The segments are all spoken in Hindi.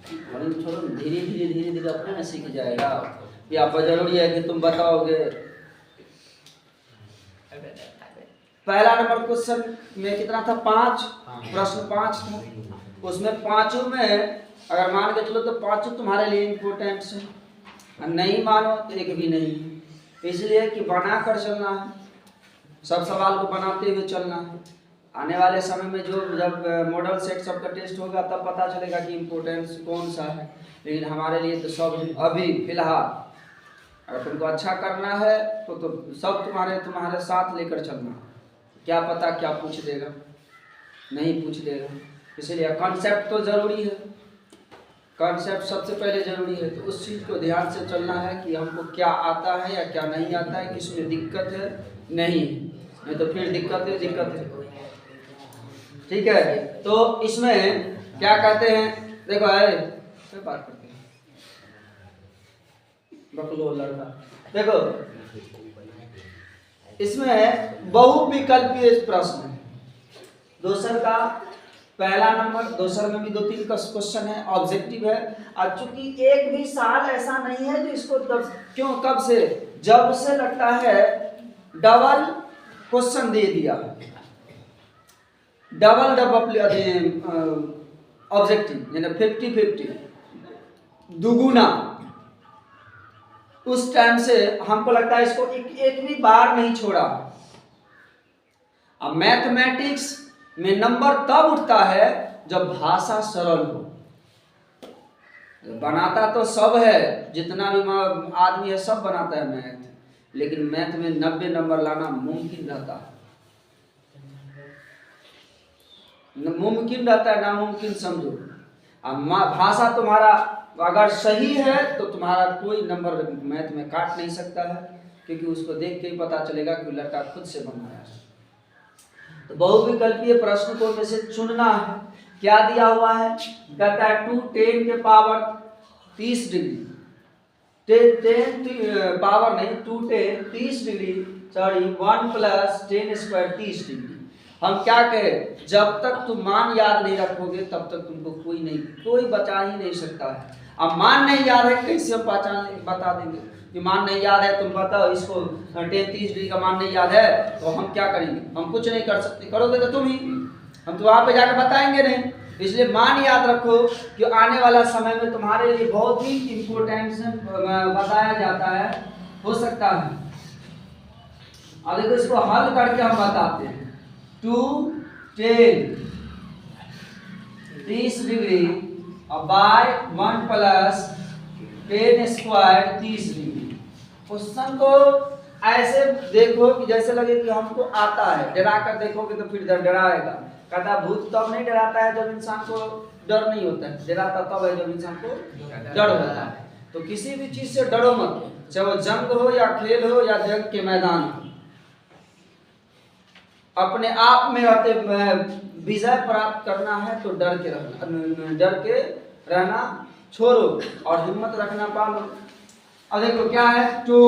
छोड़ो, धीरे धीरे अपने में सीख जाएगा। या जरूरी है कि तुम बताओगे। पहला नंबर क्वेश्चन में कितना था? 5 प्रश्न 5 था। उसमें पांचों में अगर मान के चलो तो पांचों तुम्हारे लिए इम्पोर्टेंट है, नहीं मानो तो एक भी नहीं। इसलिए कि बना कर चलना है, सब सवाल को बनाते हुए चलना है। आने वाले समय में जब मॉडल सेट सब का टेस्ट होगा तब पता चलेगा कि इम्पोर्टेंस कौन सा है। लेकिन हमारे लिए तो सब अभी फिलहाल अगर तुमको अच्छा करना है तो सब तुम्हारे साथ लेकर चलना। क्या पता क्या पूछ देगा, नहीं पूछ देगा। इसलिए कॉन्सेप्ट तो जरूरी है, कॉन्सेप्ट सबसे पहले जरूरी है। तो उस चीज़ को ध्यान से चलना है कि हमको क्या आता है या क्या नहीं आता है, किसमें दिक्कत है नहीं तो फिर दिक्कत है। ठीक है, तो इसमें क्या कहते हैं, देखो है बात करते हैं बकलो लड़का। देखो इसमें बहुविकल्पीय प्रश्न है। दोसर का पहला नंबर, दोसर में भी 2-3 क्वेश्चन है, ऑब्जेक्टिव है। और चूंकि एक भी साल ऐसा नहीं है जो इसको कब से, जब से लगता है डबल क्वेश्चन दे दिया, डबल ऑब्जेक्टिव यानी 50-50 दुगुना, उस टाइम से हमको लगता है इसको एक भी बार नहीं छोड़ा। अब मैथमेटिक्स में नंबर तब उठता है जब भाषा सरल हो। बनाता तो सब है, जितना भी आदमी है सब बनाता है मैथ, लेकिन मैथ में 90 नंबर लाना मुमकिन रहता है, नामुमकिन समझो। अब भाषा तुम्हारा अगर सही है तो तुम्हारा कोई नंबर मैथ में काट नहीं सकता है, क्योंकि उसको देख के ही पता चलेगा कि लड़का खुद से बनाया है। तो बहुविकल्पीय प्रश्न को में से चुनना है। क्या दिया हुआ है? कहता है 2 10 के पावर 30 डिग्री, 10 पावर नहीं 2 10 30 डिग्री, सॉरी 1 + 10 स्क्वायर 30 डिग्री। हम क्या कहें, जब तक तुम मान याद नहीं रखोगे तब तक तुमको कोई बचा ही नहीं सकता है। अब मान नहीं याद है, कैसे हम बता देंगे कि मान नहीं याद है? तुम बताओ इसको 10 30 डिग्री का मान नहीं याद है तो हम क्या करेंगे? हम कुछ नहीं कर सकते, करोगे तो तुम ही, हम तो वहां पे जाकर बताएंगे नहीं। इसलिए मान याद रखो कि आने वाला समय में तुम्हारे लिए बहुत ही इम्पोर्टेंट बताया जाता है, हो सकता है। अब देखो इसको हल करके हम बताते हैं। 2 10 30 degree by 1 + 10 square 30 degree. Question को ऐसे देखो कि जैसे लगे कि हमको आता है, डरा कर देखोगे तो फिर डराएगा। कहता भूत तब नहीं डराता है जब इंसान को डर नहीं होता है, डराता तब है जब इंसान को डर होता है। तो किसी भी चीज से डरो मत, चाहे वो जंग हो या खेल हो या जंग के मैदान हो। अपने आप में विजय प्राप्त करना है तो डर के रहना छोड़ो और हिम्मत रखना पालो। अब देखो क्या है, 2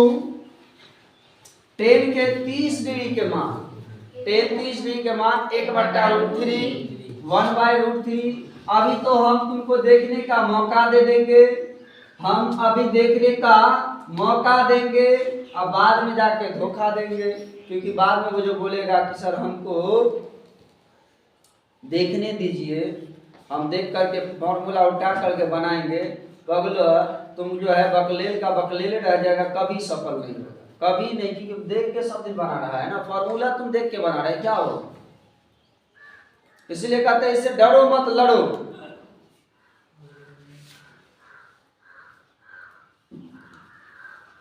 10 के 30 डिग्री के मान, 10 30 डिग्री के मान 1/√3 1/√3। अभी तो हम तुमको देखने का मौका दे देंगे, हम अभी देखने का मौका देंगे और बाद में जाके धोखा देंगे, क्योंकि बाद में वो जो बोलेगा कि सर हमको देखने दीजिए, हम देख करके फॉर्मूला उल्टा करके बनाएंगे, बगलो तुम जो है बकलेल का बकलेल रह जाएगा, कभी सफल नहीं होगा, कभी नहीं। क्योंकि देख के सब दिन बना रहा है ना, फॉर्मूला तुम देख के बना रहे क्या हो। इसलिए कहते हैं इससे डरो मत लड़ो।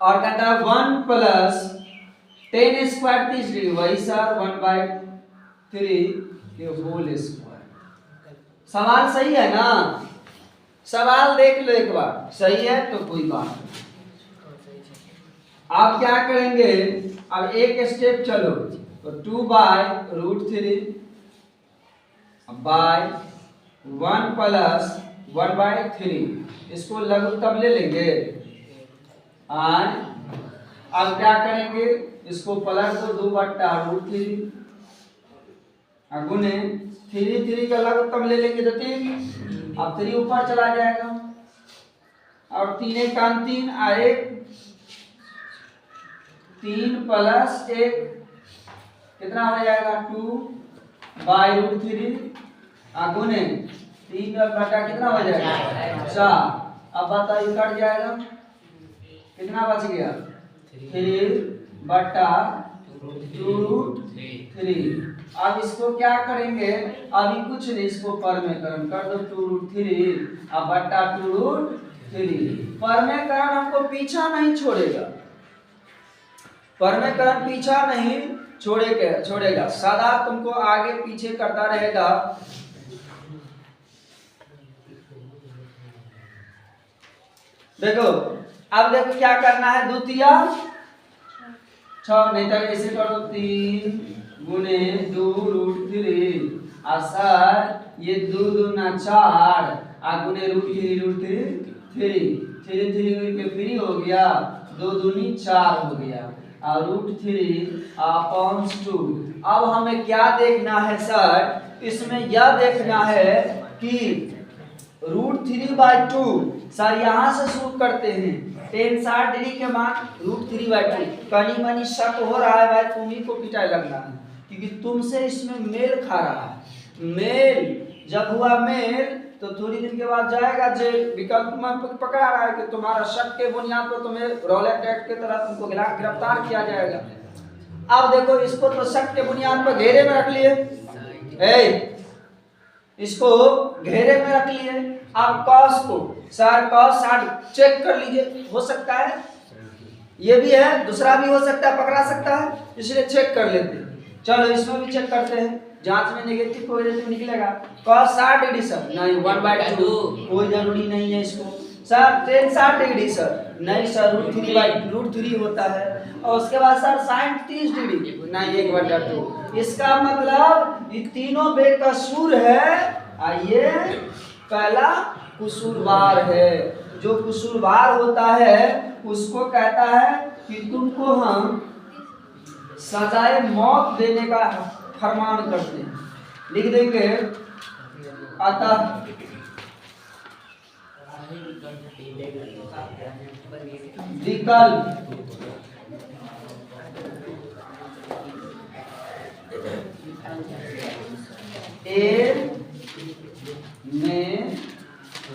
और कहता है 1 + 10 स्क्वायर 30 डिग्री, वही सर 1/3 के होल स्क्वायर। सवाल सही है ना? सवाल देख लो एक बार, सही है तो कोई बात नहीं। आप क्या करेंगे, अब एक स्टेप चलो, तो 2/√3 बाय 1 + 1/3, इसको लघुत्तम ले लेंगे। अब क्या करेंगे, इसको प्लस 2/√3 गुने 3 का लघुत्तम ले लेंगे तो 3। अब 3 ऊपर चला जाएगा, और 3 एक 3 1 3 प्लस 1 कितना हो जाएगा 2/√3 गुने 3 का घटा कितना हो जाएगा 4। अब बताइए कट जाएगा कितना बच गया 3/2√3। अब इसको क्या करेंगे अभी कुछ नहीं इसको परमेकरण कर दो 2√3 अब बट्टा 2√3। परमेकरण हमको पीछा नहीं छोड़ेगा, परमेकरण पीछा नहीं छोड़ेगा सदा तुमको आगे पीछे करता रहेगा। देखो अब देखो क्या करना है 2 तिया 6 नहीं तो ऐसे करो 3 गुने 2√3 सर ये 2 दूना 4 गुने √3 3 फ्री हो गया 2 दूनी 4 हो गया और √3/2। अब हमें क्या देखना है सर इसमें यह देखना है कि √3/2 सर यहाँ से शुरू करते हैं 10-60 डिग्री के बाद √3/2 कनी मनी शक हो रहा है भाई तुम ही को पिटाई लगना है क्योंकि तुमसे इसमें मेल खा रहा है। मेल जब हुआ मेल तो थोड़ी दिन के बाद जाएगा जेल। विकल्प में पकड़ा रहा है कि तुम्हारा शक के बुनियाद पर तुम्हें रॉलेट एक्ट के तरह तुमको गिरफ्तार किया जाएगा। अब देखो इसको तो शक के बुनियाद पर घेरे में रख लिए, इसको घेरे में रख लिए। अब कॉस को सर कॉस 60 चेक कर लीजिए हो सकता है ये भी है दूसरा भी हो सकता है पकड़ा सकता है इसलिए चेक कर लेते हैं। चलो इसमें भी चेक करते हैं जांच में नेगेटिव पॉजिटिव निकलेगा। cos 60 डिग्री सर नहीं 1/2 कोई जरूरी नहीं है इसको। सर tan 60 डिग्री सर नहीं सर √3 होता है। और उसके बाद सर sin 30 डिग्री नहीं 1/2। इसका मतलब ये तीनों बेकसूर है। ये पहला कसूरवार है। जो कसूरवार होता है उसको कहता है कि तुमको हम सजाए मौत देने का फरमान करते हैं। लिख देंगे अतः विकल्प ए में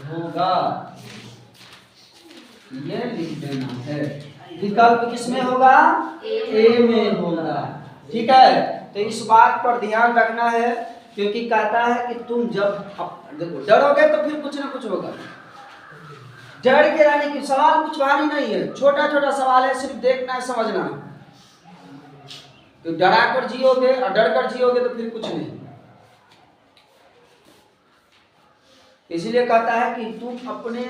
होगा ये लिख देना है। विकल्प किसमें होगा ए में होगा। ठीक है तो इस बात पर ध्यान रखना है क्योंकि कहता है कि तुम जब देखो डरोगे तो फिर कुछ ना कुछ होगा। डर के रहने की सवाल कुछ भारी नहीं है छोटा छोटा सवाल है सिर्फ देखना है समझना है। तो डरा कर जियोगे और डर कर जियोगे तो फिर कुछ नहीं। इसलिए कहता है कि तुम अपने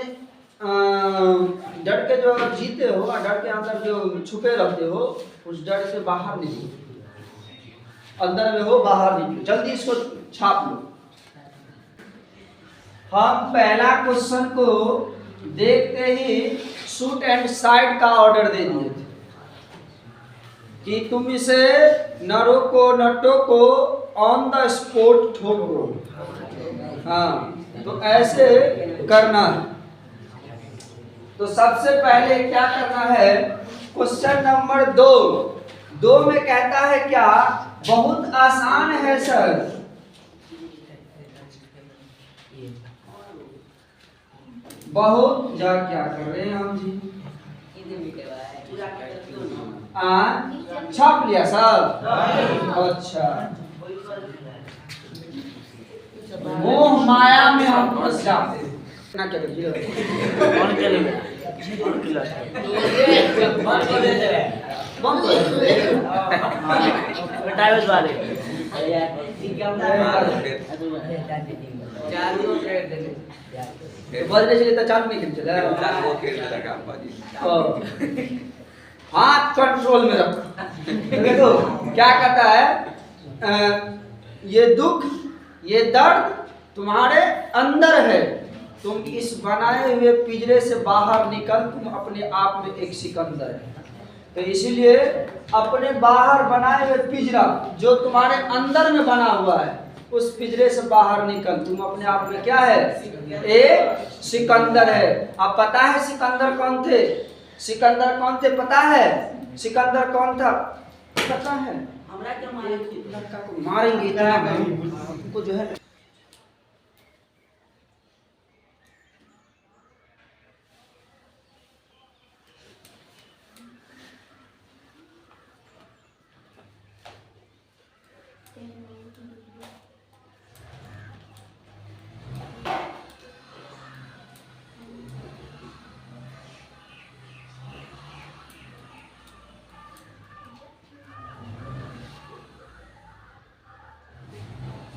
डर के जो जीते हो और डर के अंदर जो छुपे रहते हो उस डर से बाहर निकलो। अंदर में हो बाहर निकलो जल्दी इसको छाप लो। हम पहला क्वेश्चन को देखते ही शूट एंड साइड का ऑर्डर दे दिए थे कि तुम इसे न रोको न टोको ऑन द स्पॉट ठोको। हाँ तो ऐसे करना है। तो सबसे पहले क्या करना है क्वेश्चन नंबर 2 में कहता है क्या बहुत आसान है सर। बहुत जा क्या कर रहे हैं हम जी छाप लिया सर। अच्छा मोह माया में हम फंस जाते हैं ना क्या कौन चलेगा टाइल्स वाले बदले चले तो चालू नहीं चला हाथ कंट्रोल में रखो। देखो क्या कहता है ये दुख ये दर्द तुम्हारे अंदर है। तुम इस बनाए हुए पिंजरे से बाहर निकल तुम अपने आप में एक सिकंदर है। तो इसीलिए अपने बाहर बनाए हुए पिंजरा जो तुम्हारे अंदर में बना हुआ है उस पिंजरे से बाहर निकल, तुम अपने आप में क्या है, एक सिकंदर है। अब पता है सिकंदर कौन थे, सिकंदर कौन थे पता है, सिकंदर कौन था पता है, हमरा क्या मारेंगे, लड़का को मारेंगे इतना हमको जो है।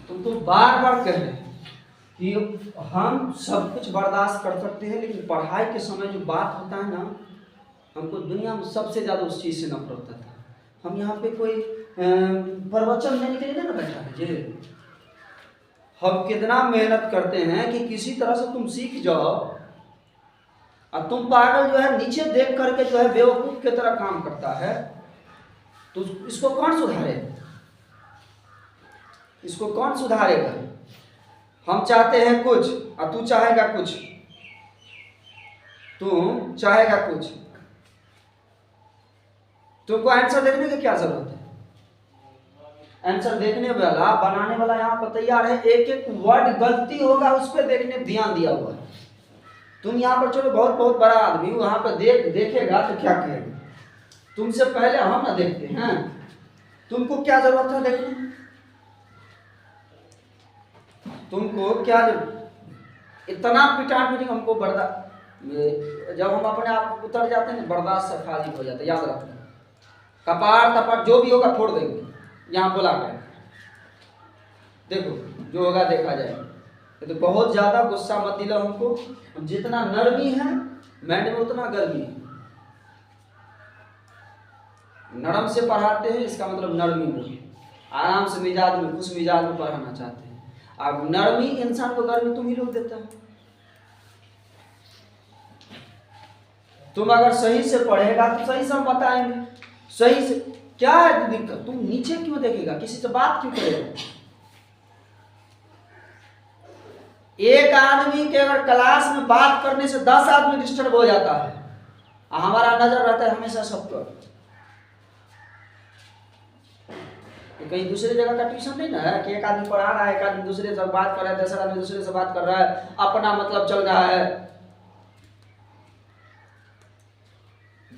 तुम तो बार बार कह रहे हैं कि हम सब कुछ बर्दाश्त कर सकते हैं, लेकिन पढ़ाई के समय जो बात होता है ना, हमको दुनिया में सबसे ज़्यादा उस चीज़ से नफरत होता था। हम यहाँ पे कोई प्रवचन देने के लिए ना बैठा है जी, हम कितना मेहनत करते हैं कि किसी तरह से तुम सीख जाओ, और तुम पागल जो है नीचे देख करके जो है बेवकूफ़ की तरह काम करता है, तो इसको कौन सुधारे, इसको कौन सुधारेगा। हम चाहते हैं कुछ और तू चाहेगा कुछ, तू चाहेगा कुछ, तुमको आंसर देखने की क्या जरूरत है, आंसर देखने वाला बनाने वाला यहाँ पर तैयार है, एक एक वर्ड गलती होगा उस पर देखने ध्यान दिया हुआ है। तुम यहाँ पर चलो बहुत बहुत बड़ा आदमी वहां पर देखेगा तो क्या कहेगा, तुमसे पहले हम ना देखते हैं, तुमको क्या जरूरत है देखने, तुमको क्या इतना पिटान पीटिंग हमको जब हम अपने आप उतर जाते हैं बर्दाश्त से खाली हो जाते हैं, याद रखना, कपार तपार जो भी होगा फोड़ देंगे, यहाँ बोला कर देखो जो होगा देखा जाएगा। तो बहुत ज़्यादा गुस्सा मत दिला हमको, जितना नरमी है माइंड में उतना गर्मी है। नरम से पढ़ाते हैं इसका मतलब नरमी में, आराम से मिजाज में खुश मिजाज में पढ़ाना चाहते हैं। अब नरमी इंसान को गर्मी तुम ही लोग देता है। तुम अगर सही से पढ़ेगा तो सही से हम बताएंगे, सही से क्या है दिक्कत, तुम नीचे क्यों देखेगा, किसी से बात क्यों करेगा। एक आदमी के अगर क्लास में बात करने से 10 आदमी डिस्टर्ब हो जाता है, हमारा नजर रहता है हमेशा सब पर। कहीं दूसरे जगह का ट्यूशन नहीं ना है कि एक आदमी पढ़ा रहा है, एक आदमी दूसरे से बात कर रहा है, दूसरा आदमी दूसरे से बात कर रहा है, अपना मतलब चल रहा है।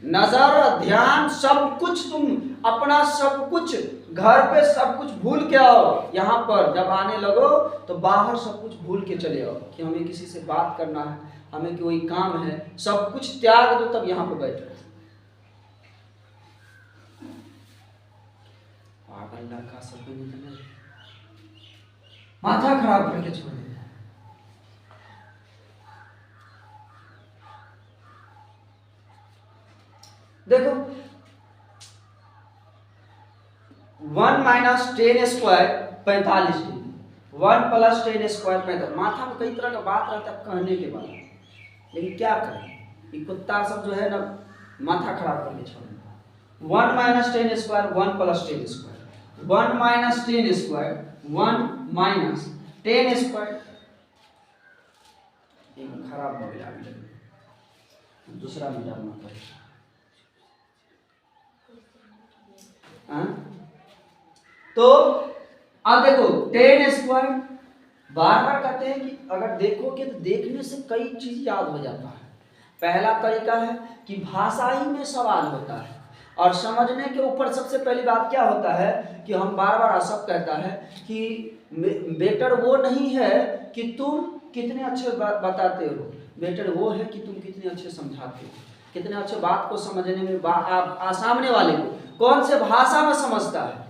नजर ध्यान सब कुछ, तुम अपना सब कुछ घर पे सब कुछ भूल के आओ, यहाँ पर जब आने लगो तो बाहर सब कुछ भूल के चले आओ कि हमें किसी से बात करना है, हमें कोई काम है, सब कुछ त्याग दो तब यहाँ पर बैठो। अल्लाह का सब माथा खराब करके छोड़ दिया। देखो 1 minus 10 square 45 degree, 1 plus 10 square 45। माथा में कई तरह का बात रहता है कहने के बाद, लेकिन क्या करें, ये कुत्ता सब जो है ना माथा खराब करके छोड़ दिया। 1 minus 10 square 1 plus 10 square, 1 minus 10 square 1 minus 10 square, खराब हो गया, दूसरा में डालना पड़ेगा। तो अब देखो 10 स्क्वायर, बार बार कहते हैं कि अगर देखोगे तो देखने से कई चीज याद हो जाता है। पहला तरीका है कि भाषा ही में सवाल होता है, और समझने के ऊपर सबसे पहली बात क्या होता है कि हम बार बार सब कहता है कि बेटर वो नहीं है कि तुम कितने अच्छे बताते हो, बेटर वो है कि तुम कितने अच्छे समझाते हो, कितने अच्छे बात को समझने में आप सामने वाले को कौन से भाषा में समझता है।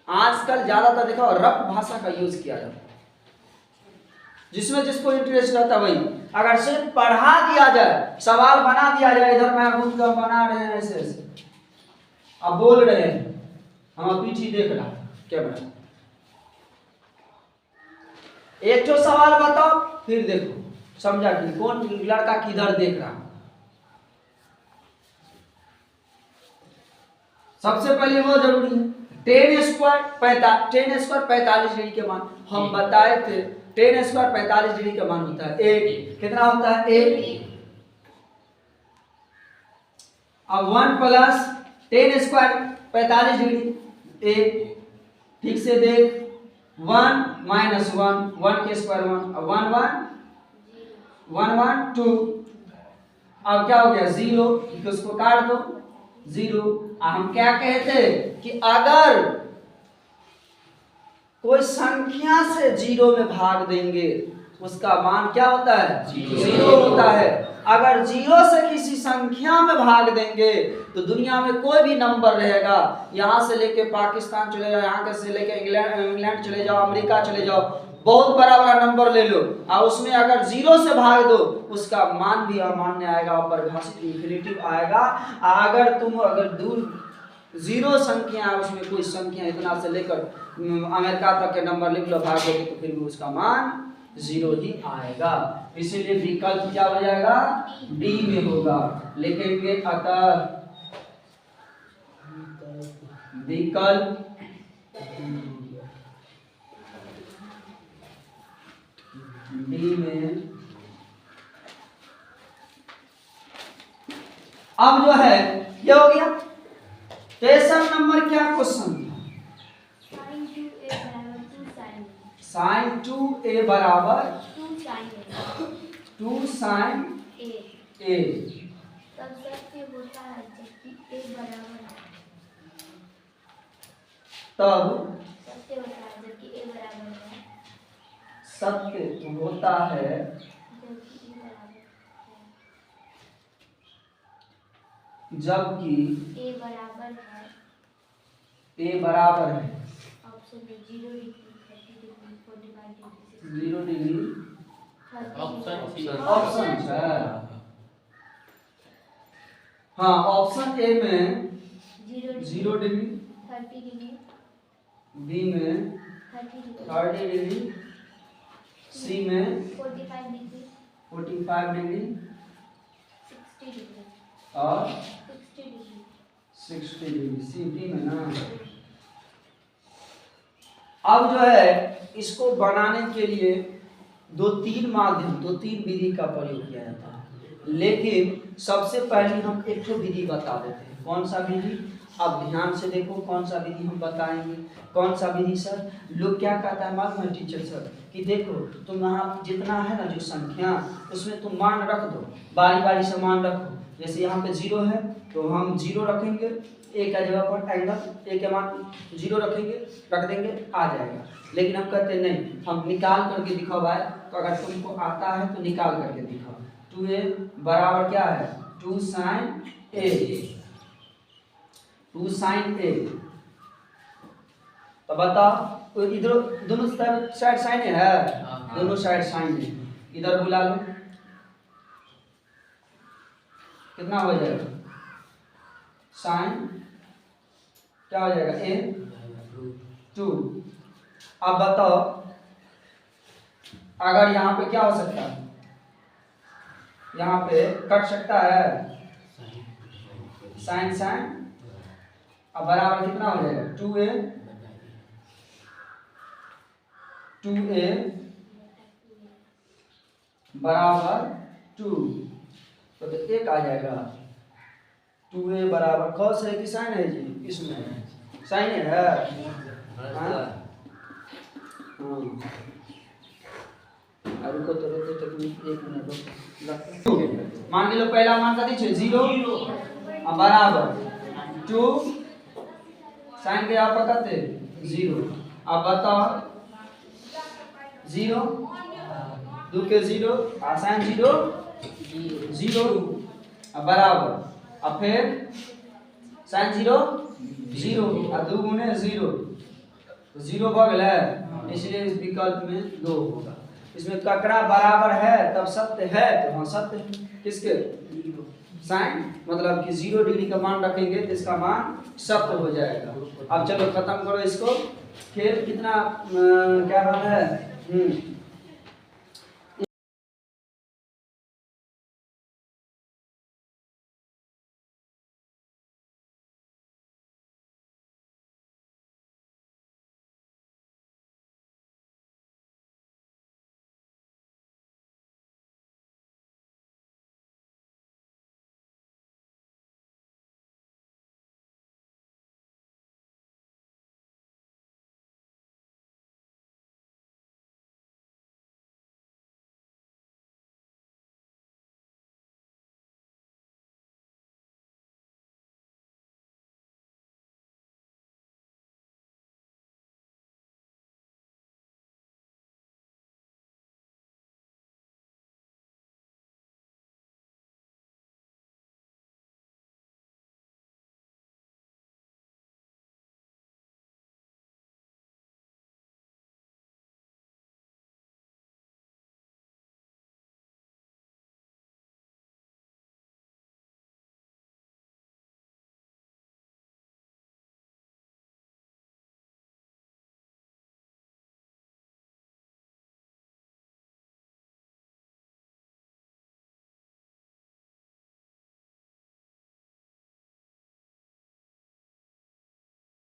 आजकल ज्यादातर देखा रफ भाषा का यूज किया जाता है, जिसमें जिसको इंटरेस्ट रहता है वही। अगर सिर्फ पढ़ा दिया जाए, सवाल बना दिया जाए, इधर मैं घूम बना रहे हैं ऐसे ऐसे, अब बोल रहे हैं, हम पीछे देख रहा कैमरा, एक तो सवाल बताओ फिर देखो समझा कि कौन लड़का किधर देख रहा। सबसे पहले वो जरूरी है टेन स्क्वायर 45 डिग्री के मान हम बताए थे। टेन स्क्वायर 45 डिग्री का मान होता है 8। कितना होता है 8। अब 1 प्लस टेन स्क्वायर 45 डिग्री 8। ठीक से देख 1 माइनस 1 के स्क्वायर 1 अब 1 1 2। अब क्या हो गया 0 तो उसको काट दो 0। हम क्या कहते कि अगर कोई संख्या से 0 में भाग देंगे उसका मान क्या होता है 0 होता है। अगर 0 से किसी संख्या में भाग देंगे तो दुनिया में कोई भी नंबर रहेगा, यहाँ से लेके पाकिस्तान चले जाओ, यहाँ से लेके इंग्लैंड चले जाओ, अमेरिका चले जाओ, बहुत बड़ा बड़ा नंबर ले लो और उसमें अगर 0 से भाग दो उसका मान भी अमान्य आएगा और परिभाषित इंफिनिटिव आएगा। अगर दूर 0 संख्या है उसमें कोई संख्या इतना से लेकर अमेरिका तक के नंबर लिख लो भाग दोगे तो फिर भी उसका मान 0 ही आएगा। इसीलिए विकल्प क्या हो जाएगा डी में होगा। लिखेंगे अतः विकल्प डी में। अब जो है ये हो गया। 63 नंबर क्या क्वेश्चन था sin 2a बराबर 2 sin a। तब सत्य होता है जबकि a बराबर है। तब सत्य होता है जबकि a बराबर है। सत्य होता है जबकि a बराबर है। a बराबर है option 0 degree 30 degree 45 degree 0 degree option है। हाँ ऑप्शन ए में 0 डिग्री 30 डिग्री बी में 30 डिग्री सी में 45 डिग्री 45 डिग्री 60 डिग्री और 60 डिग्री 60 डिग्री सी डी में ना। अब जो है इसको बनाने के लिए 2-3 विधि का प्रयोग किया जाता है, लेकिन सबसे पहले हम एक तो विधि बता देते हैं। कौन सा विधि? अब ध्यान से देखो कौन सा विधि हम बताएंगे। कौन सा विधि सर? लोग क्या कहता है मालूम है टीचर सर कि देखो तुम यहाँ जितना है ना जो संख्या उसमें तुम मान रख दो, बारी बारी से मान रखो। जैसे यहाँ पे 0 है तो हम 0 रखेंगे, एक का जगह पर एंगल एक के मान 0 रखेंगे रख देंगे आ जाएगा। लेकिन हम कहते नहीं, हम निकाल करके दिखाओ भाई। तो अगर तुमको आता है तो निकाल करके दिखाओ। 2a बराबर क्या है 2 sin a 2 sin a। तो बताओ इधर दोनों साइड साइन है, दोनों साइड साइन है। इधर बुला लो कितना हो जाएगा साइन क्या हो जाएगा a 2। अब बताओ अगर यहाँ पे क्या हो सकता है, यहाँ पे कट सकता है साइन साइन। अब बराबर कितना हो जाएगा 2a बराबर 2 तो 1 आ जाएगा। 2a बराबर कौन है कि साइन है जी? इसमें साइन है। रुको तो रुको तकनीक 1 मिनट रुको। मान लो पहला मान कथी छे 0 आ बराबर 2 साइन के यहाँ पर कते 0। अब बताओ 0 2 के 0 आ साइन 0 0 अब बराबर अब फिर साइन 0 0 आ 2 गुने 0 0 भग गया, इसलिए इस विकल्प में 2 होगा। इसमें ककड़ा बराबर है तब सत्य है तो हाँ सत्य है। किसके साइन मतलब कि 0 डिग्री का मान रखेंगे तो इसका मान सत्य हो जाएगा। अब चलो खत्म करो इसको। फिर कितना क्या नाम है